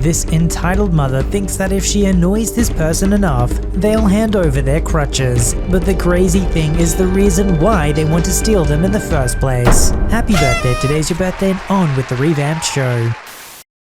This entitled mother thinks that if she annoys this person enough, they'll hand over their crutches. But the crazy thing is the reason why they want to steal them in the first place. Happy birthday, today's your birthday, and on with the revamped show.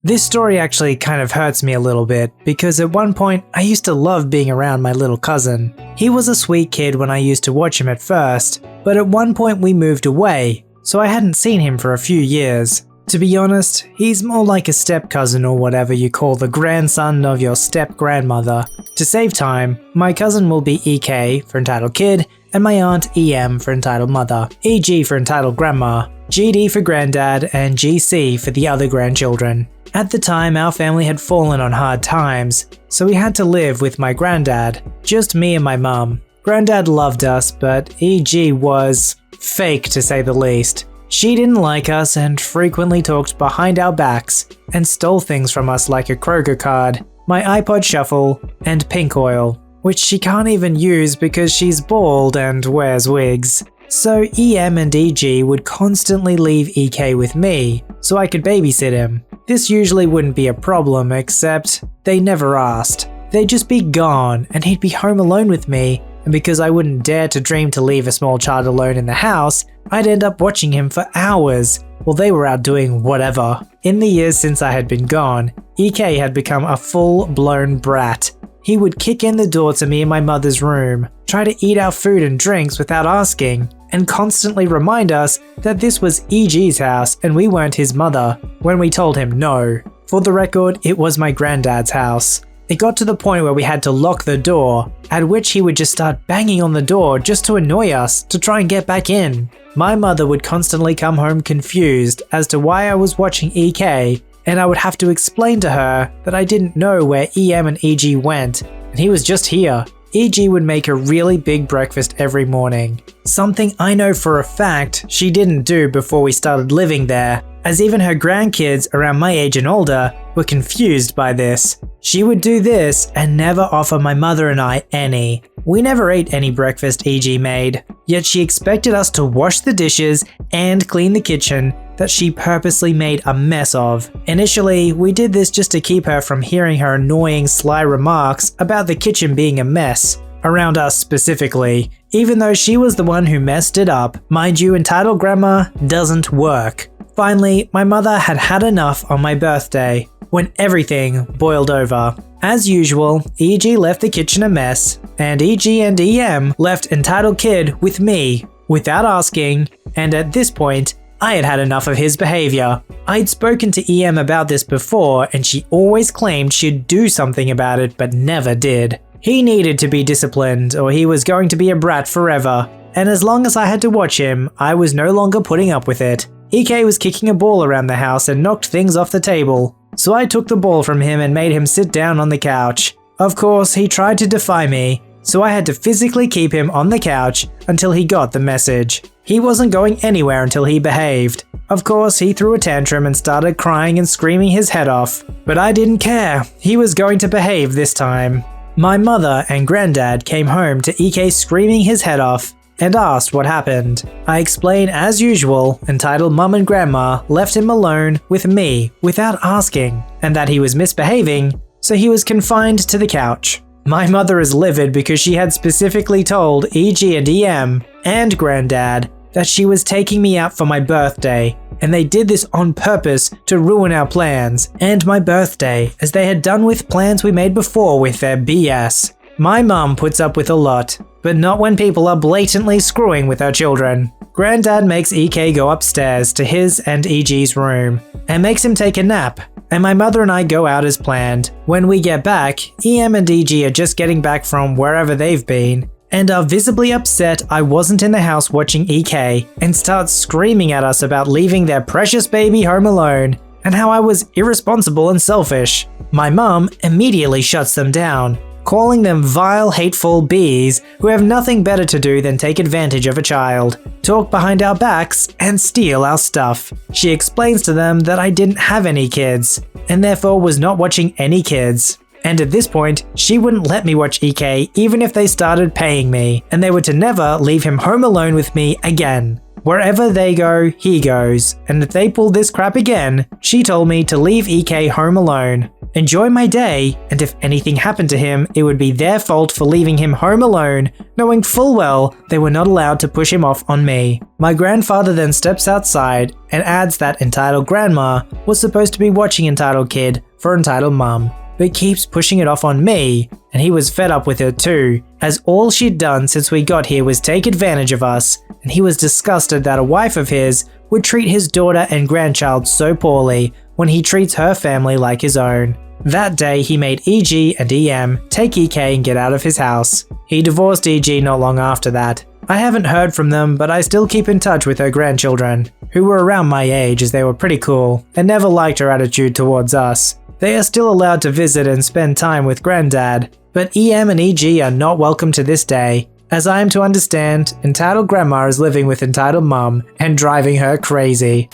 This story actually kind of hurts me a little bit, because at one point I used to love being around my little cousin. He was a sweet kid when I used to watch him at first, but at one point we moved away, so I hadn't seen him for a few years. To be honest, he's more like a step-cousin or whatever you call the grandson of your step-grandmother. To save time, my cousin will be EK for entitled kid, and my aunt EM for entitled mother, EG for entitled grandma, GD for granddad, and GC for the other grandchildren. At the time, our family had fallen on hard times, so we had to live with my granddad, just me and my mum. Granddad loved us, but EG was fake to say the least. She didn't like us and frequently talked behind our backs and stole things from us like a Kroger card, my iPod Shuffle, and pink oil, which she can't even use because she's bald and wears wigs. So EM and EG would constantly leave EK with me, so I could babysit him. This usually wouldn't be a problem, except they never asked. They'd just be gone and he'd be home alone with me, and because I wouldn't dare to dream to leave a small child alone in the house, I'd end up watching him for hours while they were out doing whatever. In the years since I had been gone, EK had become a full-blown brat. He would kick in the door to me in my mother's room, try to eat our food and drinks without asking, and constantly remind us that this was EG's house and we weren't his mother, when we told him no. For the record, it was my granddad's house. It got to the point where we had to lock the door, at which he would just start banging on the door just to annoy us to try and get back in. My mother would constantly come home confused as to why I was watching EK, and I would have to explain to her that I didn't know where EM and EG went, and he was just here. EG would make a really big breakfast every morning, something I know for a fact she didn't do before we started living there, as even her grandkids around my age and older were confused by this. She would do this and never offer my mother and I any. We never ate any breakfast EG made, yet she expected us to wash the dishes and clean the kitchen that she purposely made a mess of. Initially, we did this just to keep her from hearing her annoying, sly remarks about the kitchen being a mess, around us specifically, even though she was the one who messed it up. Mind you, entitled grandma doesn't work. Finally, my mother had had enough on my birthday, when everything boiled over. As usual, EG left the kitchen a mess, and EG and EM left entitled kid with me, without asking, and at this point, I had had enough of his behavior. I'd spoken to EM about this before, and she always claimed she'd do something about it, but never did. He needed to be disciplined, or he was going to be a brat forever, and as long as I had to watch him, I was no longer putting up with it. EK was kicking a ball around the house and knocked things off the table, so I took the ball from him and made him sit down on the couch. Of course, he tried to defy me, so I had to physically keep him on the couch until he got the message. He wasn't going anywhere until he behaved. Of course, he threw a tantrum and started crying and screaming his head off, but I didn't care. He was going to behave this time. My mother and granddad came home to EK screaming his head off and asked what happened. I explained as usual, entitled mum and grandma left him alone with me without asking, and that he was misbehaving, so he was confined to the couch. My mother is livid because she had specifically told EG and EM and granddad that she was taking me out for my birthday, and they did this on purpose to ruin our plans and my birthday, as they had done with plans we made before with their BS. My mum puts up with a lot, but not when people are blatantly screwing with her children. Granddad makes EK go upstairs to his and EG's room and makes him take a nap, and my mother and I go out as planned. When we get back, EM and EG are just getting back from wherever they've been and are visibly upset I wasn't in the house watching EK, and start screaming at us about leaving their precious baby home alone and how I was irresponsible and selfish. My mum immediately shuts them down, calling them vile, hateful bees who have nothing better to do than take advantage of a child, talk behind our backs, and steal our stuff. She explains to them that I didn't have any kids, and therefore was not watching any kids. And at this point, she wouldn't let me watch EK even if they started paying me, and they were to never leave him home alone with me again. Wherever they go, he goes, and if they pull this crap again, she told me to leave EK home alone. enjoy my day, and if anything happened to him, it would be their fault for leaving him home alone, knowing full well they were not allowed to push him off on me. My grandfather then steps outside and adds that entitled grandma was supposed to be watching entitled kid for entitled mum, but keeps pushing it off on me, and he was fed up with her too, as all she'd done since we got here was take advantage of us, and he was disgusted that a wife of his would treat his daughter and grandchild so poorly when he treats her family like his own. That day he made EG and EM take EK and get out of his house. He divorced EG not long after that. I haven't heard from them, but I still keep in touch with her grandchildren, who were around my age as they were pretty cool and never liked her attitude towards us. They are still allowed to visit and spend time with Granddad, but EM and EG are not welcome to this day. As I am to understand, entitled grandma is living with entitled mum and driving her crazy.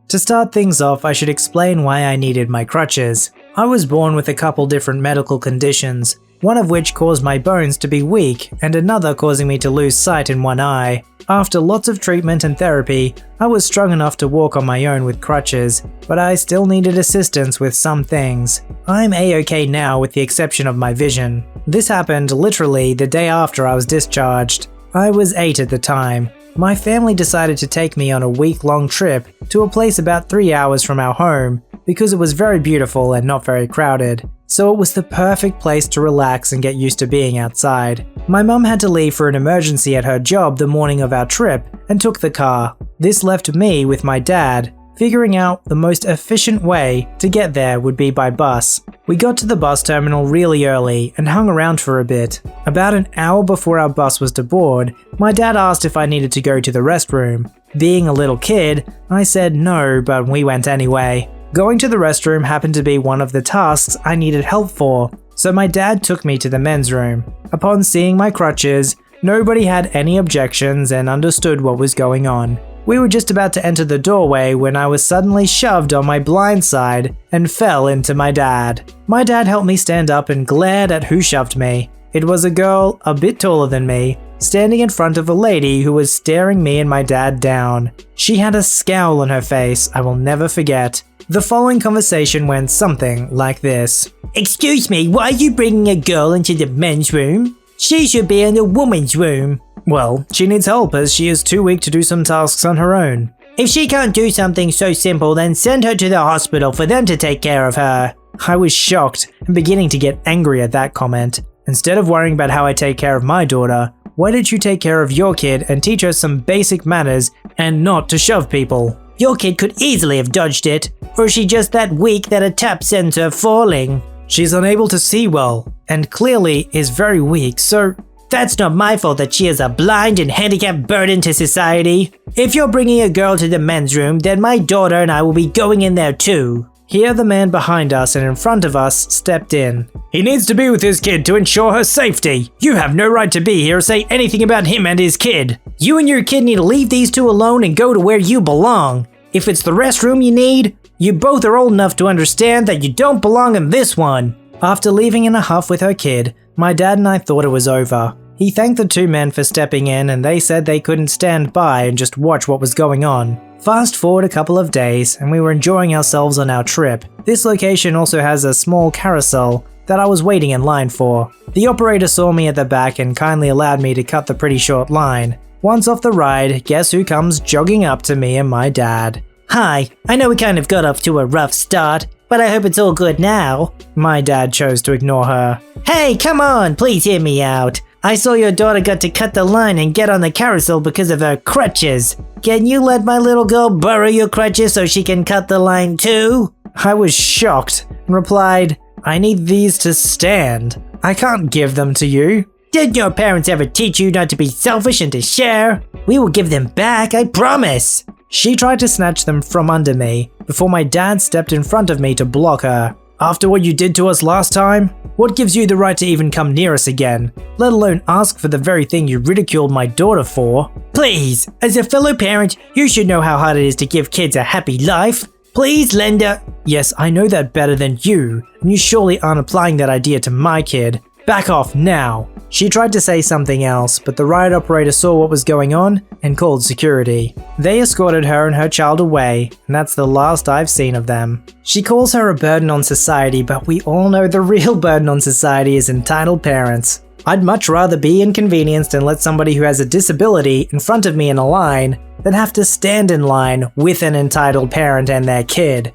To start things off, I should explain why I needed my crutches. I was born with a couple different medical conditions, one of which caused my bones to be weak and another causing me to lose sight in one eye. After lots of treatment and therapy, I was strong enough to walk on my own with crutches, but I still needed assistance with some things. I'm A-OK now with the exception of my vision. This happened literally the day after I was discharged. I was 8 at the time. My family decided to take me on a week-long trip to a place about 3 hours from our home because it was very beautiful and not very crowded. So it was the perfect place to relax and get used to being outside. My mum had to leave for an emergency at her job the morning of our trip and took the car. This left me with my dad, figuring out the most efficient way to get there would be by bus. We got to the bus terminal really early and hung around for a bit. About an hour before our bus was to board, my dad asked if I needed to go to the restroom. Being a little kid, I said no, but we went anyway. Going to the restroom happened to be one of the tasks I needed help for, so my dad took me to the men's room. Upon seeing my crutches, nobody had any objections and understood what was going on. We were just about to enter the doorway when I was suddenly shoved on my blind side and fell into my dad. My dad helped me stand up and glared at who shoved me. It was a girl a bit taller than me, standing in front of a lady who was staring me and my dad down. She had a scowl on her face I will never forget. The following conversation went something like this. "Excuse me, why are you bringing a girl into the men's room? She should be in the woman's room." Well, she needs help as she is too weak to do some tasks on her own. "If she can't do something so simple, then send her to the hospital for them to take care of her." I was shocked and beginning to get angry at that comment. Instead of worrying about how I take care of my daughter, why don't you take care of your kid and teach her some basic manners and not to shove people? "Your kid could easily have dodged it, or is she just that weak that a tap sends her falling?" "She's unable to see well, and clearly is very weak, so..." "That's not my fault that she is a blind and handicapped burden to society. If you're bringing a girl to the men's room, then my daughter and I will be going in there too." Here the man behind us and in front of us stepped in. "He needs to be with his kid to ensure her safety. You have no right to be here or say anything about him and his kid. You and your kid need to leave these two alone and go to where you belong. If it's the restroom you need, you both are old enough to understand that you don't belong in this one." After leaving in a huff with her kid, my dad and I thought it was over. He thanked the two men for stepping in and they said they couldn't stand by and just watch what was going on. Fast forward a couple of days and we were enjoying ourselves on our trip. This location also has a small carousel that I was waiting in line for. The operator saw me at the back and kindly allowed me to cut the pretty short line. Once off the ride, guess who comes jogging up to me and my dad? "Hi, I know we kind of got off to a rough start, but I hope it's all good now." My dad chose to ignore her. "Hey, come on, please hear me out. I saw your daughter got to cut the line and get on the carousel because of her crutches. Can you let my little girl borrow your crutches so she can cut the line too?" I was shocked and replied, "I need these to stand. I can't give them to you." "Did your parents ever teach you not to be selfish and to share? We will give them back, I promise." She tried to snatch them from under me before my dad stepped in front of me to block her. "After what you did to us last time? What gives you the right to even come near us again, let alone ask for the very thing you ridiculed my daughter for?" "Please, as a fellow parent, you should know how hard it is to give kids a happy life. Please, Linda." "Yes, I know that better than you, and you surely aren't applying that idea to my kid. Back off now. She tried to say something else, but the riot operator saw what was going on and called security. They escorted her and her child away, and that's the last I've seen of them. She calls her a burden on society, but we all know the real burden on society is entitled parents. I'd much rather be inconvenienced and let somebody who has a disability in front of me in a line than have to stand in line with an entitled parent and their kid.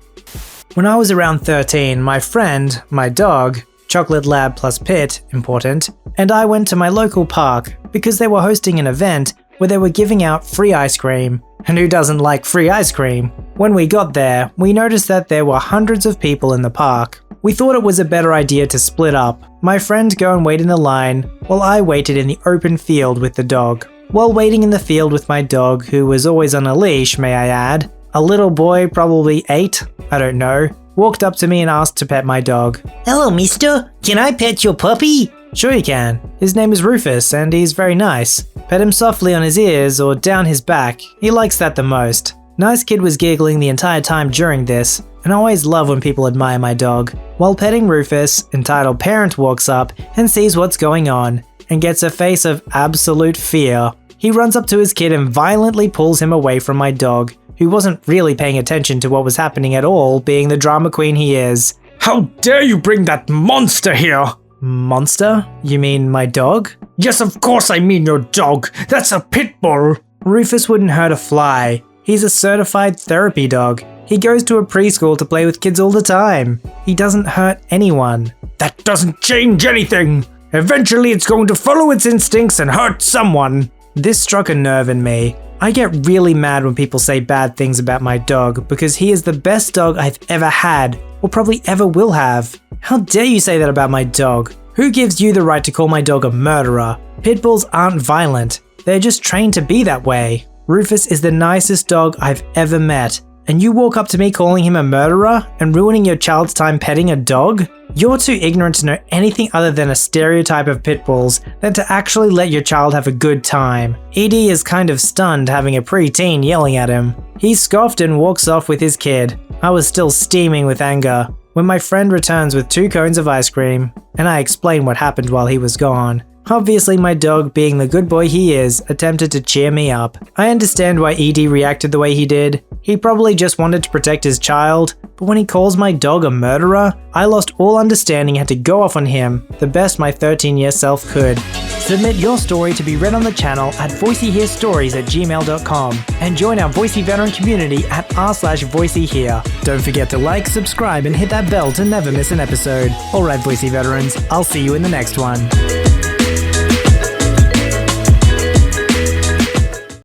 When I was around 13, my friend, my dog, Chocolate Lab plus Pit, important, and I went to my local park because they were hosting an event where they were giving out free ice cream. And who doesn't like free ice cream? When we got there, we noticed that there were hundreds of people in the park. We thought it was a better idea to split up. My friend go and wait in the line, while I waited in the open field with the dog. While waiting in the field with my dog, who was always on a leash, may I add, a little boy, probably 8, I don't know, walked up to me and asked to pet my dog. Hello, mister. Can I pet your puppy? Sure you can. His name is Rufus and he's very nice. Pet him softly on his ears or down his back. He likes that the most. Nice Kid was giggling the entire time during this, and I always love when people admire my dog. While petting Rufus, entitled parent walks up and sees what's going on and gets a face of absolute fear. He runs up to his kid and violently pulls him away from my dog, who wasn't really paying attention to what was happening at all, being the drama queen he is. How dare you bring that monster here? Monster? You mean my dog? Yes, of course I mean your dog. That's a Pitbull. Rufus wouldn't hurt a fly. He's a certified therapy dog. He goes to a preschool to play with kids all the time. He doesn't hurt anyone. That doesn't change anything. Eventually it's going to follow its instincts and hurt someone. This struck a nerve in me. I get really mad when people say bad things about my dog because he is the best dog I've ever had, or probably ever will have. How dare you say that about my dog? Who gives you the right to call my dog a murderer? Pitbulls aren't violent. They're just trained to be that way. Rufus is the nicest dog I've ever met. And you walk up to me calling him a murderer and ruining your child's time petting a dog? You're too ignorant to know anything other than a stereotype of pit bulls than to actually let your child have a good time. Edie is kind of stunned having a preteen yelling at him. He scoffed and walks off with his kid. I was still steaming with anger when my friend returns with 2 cones of ice cream, and I explain what happened while he was gone. Obviously, my dog, being the good boy he is, attempted to cheer me up. I understand why Edie reacted the way he did. He probably just wanted to protect his child, but when he calls my dog a murderer, I lost all understanding and had to go off on him, the best my 13-year self could. Submit your story to be read on the channel at voiceyherestories@gmail.com and join our Voicey veteran community at r/VoiceyHere. Don't forget to like, subscribe, and hit that bell to never miss an episode. Alright, Voicey veterans, I'll see you in the next one.